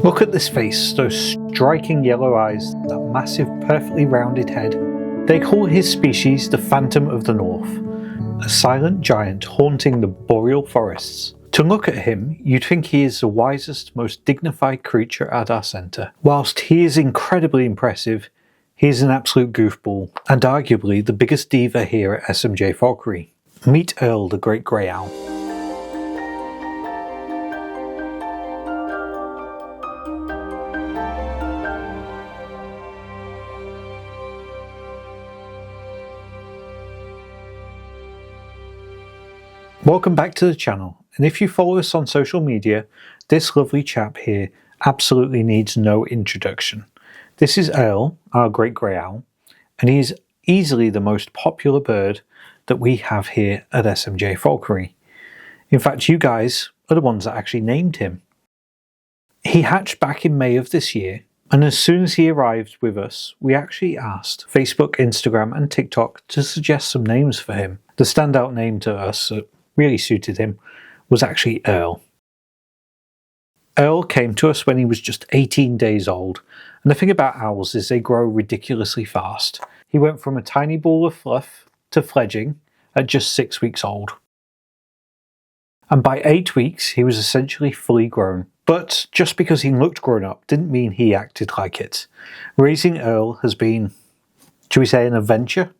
Look at this face, those striking yellow eyes, that massive perfectly rounded head. They call his species the Phantom of the North, a silent giant haunting the boreal forests. To look at him, you'd think he is the wisest, most dignified creature at our centre. Whilst he is incredibly impressive, he is an absolute goofball, and arguably the biggest diva here at SMJ Falconry. Meet Earl, the great grey owl. Welcome back to the channel, and if you follow us on social media, this lovely chap here absolutely needs no introduction. This is Earl, our great grey owl, and he is easily the most popular bird that we have here at SMJ Falconry. In fact, you guys are the ones that actually named him. He hatched back in May of this year, and as soon as he arrived with us, we actually asked Facebook, Instagram and TikTok to suggest some names for him. The standout name to us that really suited him was actually Earl. Earl came to us when he was just 18 days old, and the thing about owls is they grow ridiculously fast. He went from a tiny ball of fluff to fledging at just 6 weeks old. And by 8 weeks he was essentially fully grown. But just because he looked grown up didn't mean he acted like it. Raising Earl has been, shall we say, an adventure?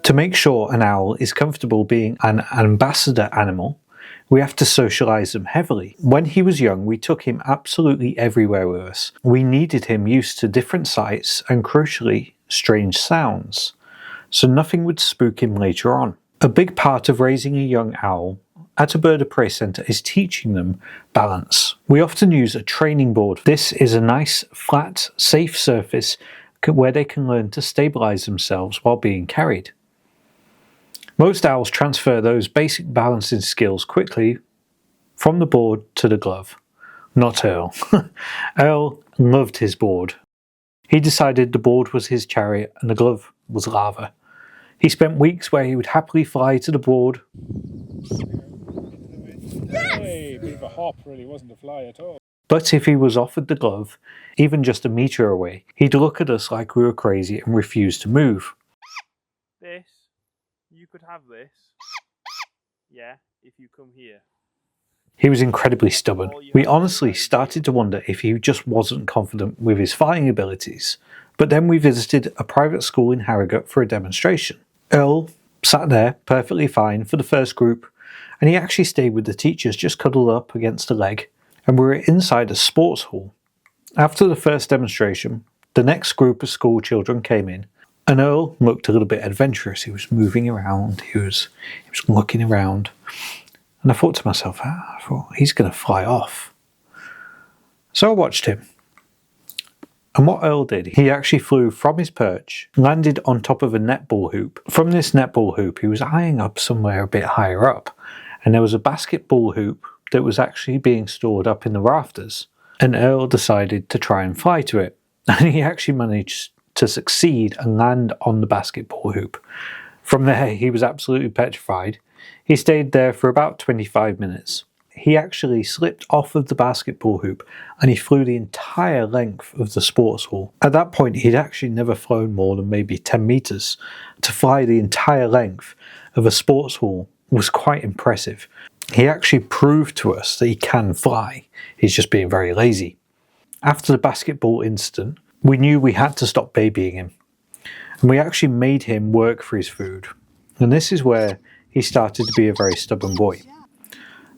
To make sure an owl is comfortable being an ambassador animal, we have to socialise them heavily. When he was young, we took him absolutely everywhere with us. We needed him used to different sights and, crucially, strange sounds, so nothing would spook him later on. A big part of raising a young owl at a bird of prey centre is teaching them balance. We often use a training board. This is a nice, flat, safe surface where they can learn to stabilise themselves while being carried. Most owls transfer those basic balancing skills quickly from the board to the glove. Not Earl. Earl loved his board. He decided the board was his chariot and the glove was lava. He spent weeks where he would happily fly to the board. Hey, bit of a hop, really wasn't a fly at all. But if he was offered the glove, even just a metre away, he'd look at us like we were crazy and refuse to move. This, you could have this, yeah, if you come here. He was incredibly stubborn. We honestly started to wonder if he just wasn't confident with his flying abilities. But then we visited a private school in Harrogate for a demonstration. Earl sat there perfectly fine for the first group, and he actually stayed with the teachers, just cuddled up against a leg, and we were inside a sports hall. After the first demonstration, the next group of school children came in, and Earl looked a little bit adventurous. He was moving around, he was looking around, and I thought to myself, he's going to fly off. So I watched him. And what Earl did, he actually flew from his perch, landed on top of a netball hoop. From this netball hoop, he was eyeing up somewhere a bit higher up, and there was a basketball hoop that was actually being stored up in the rafters. And Earl decided to try and fly to it, and he actually managed to succeed and land on the basketball hoop. From there, he was absolutely petrified. He stayed there for about 25 minutes. He actually slipped off of the basketball hoop and he flew the entire length of the sports hall. At that point, he'd actually never flown more than maybe 10 metres. To fly the entire length of a sports hall was quite impressive. He actually proved to us that he can fly. He's just being very lazy. After the basketball incident, we knew we had to stop babying him. And we actually made him work for his food. And this is where he started to be a very stubborn boy.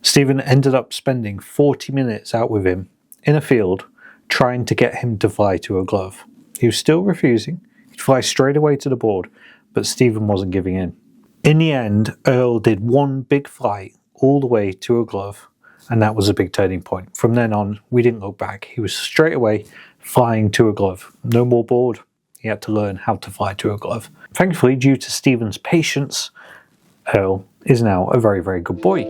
Stephen ended up spending 40 minutes out with him in a field trying to get him to fly to a glove. He was still refusing. He'd fly straight away to the board, but Stephen wasn't giving in. In the end, Earl did one big flight all the way to a glove and that was a big turning point. From then on, we didn't look back. He was straight away flying to a glove. No more board. He had to learn how to fly to a glove. Thankfully, due to Stephen's patience, Earl is now a very, very good boy.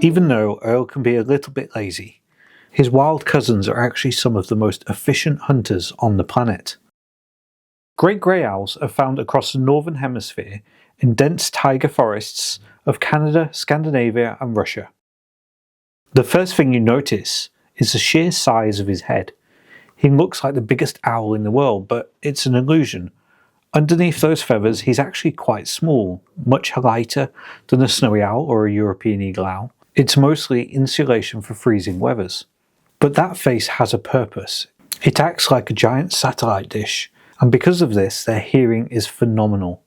Even though Earl can be a little bit lazy, his wild cousins are actually some of the most efficient hunters on the planet. Great grey owls are found across the northern hemisphere in dense taiga forests of Canada, Scandinavia and Russia. The first thing you notice is the sheer size of his head. He looks like the biggest owl in the world, but it's an illusion. Underneath those feathers he's actually quite small, much lighter than a snowy owl or a European eagle owl. It's mostly insulation for freezing weathers. But that face has a purpose. It acts like a giant satellite dish, and because of this their hearing is phenomenal.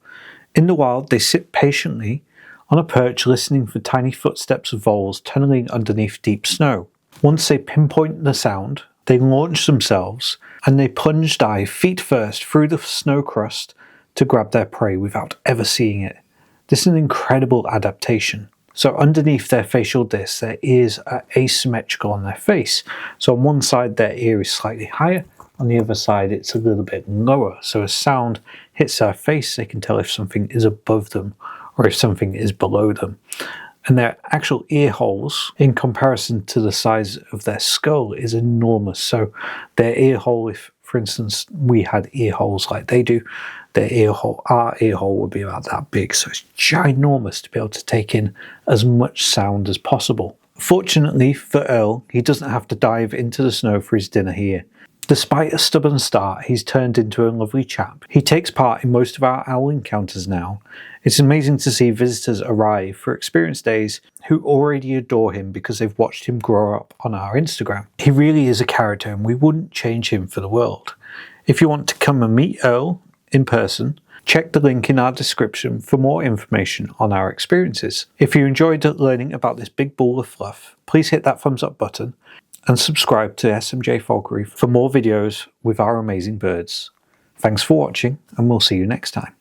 In the wild they sit patiently on a perch listening for tiny footsteps of voles tunneling underneath deep snow. Once they pinpoint the sound, they launch themselves and they plunge dive feet first through the snow crust to grab their prey without ever seeing it. This is an incredible adaptation. So underneath their facial discs, their ears are asymmetrical on their face. So on one side their ear is slightly higher, on the other side it's a little bit lower. So as sound hits their face, they can tell if something is above them or if something is below them. And their actual ear holes, in comparison to the size of their skull, is enormous. So their ear hole, if for instance we had ear holes like they do, our ear hole would be about that big. So it's ginormous to be able to take in as much sound as possible. Fortunately for Earl, he doesn't have to dive into the snow for his dinner here. Despite a stubborn start, he's turned into a lovely chap. He takes part in most of our owl encounters now. It's amazing to see visitors arrive for experience days who already adore him because they've watched him grow up on our Instagram. He really is a character and we wouldn't change him for the world. If you want to come and meet Earl in person, check the link in our description for more information on our experiences. If you enjoyed learning about this big ball of fluff, please hit that thumbs up button and subscribe to SMJ Falconry for more videos with our amazing birds. Thanks for watching and we'll see you next time.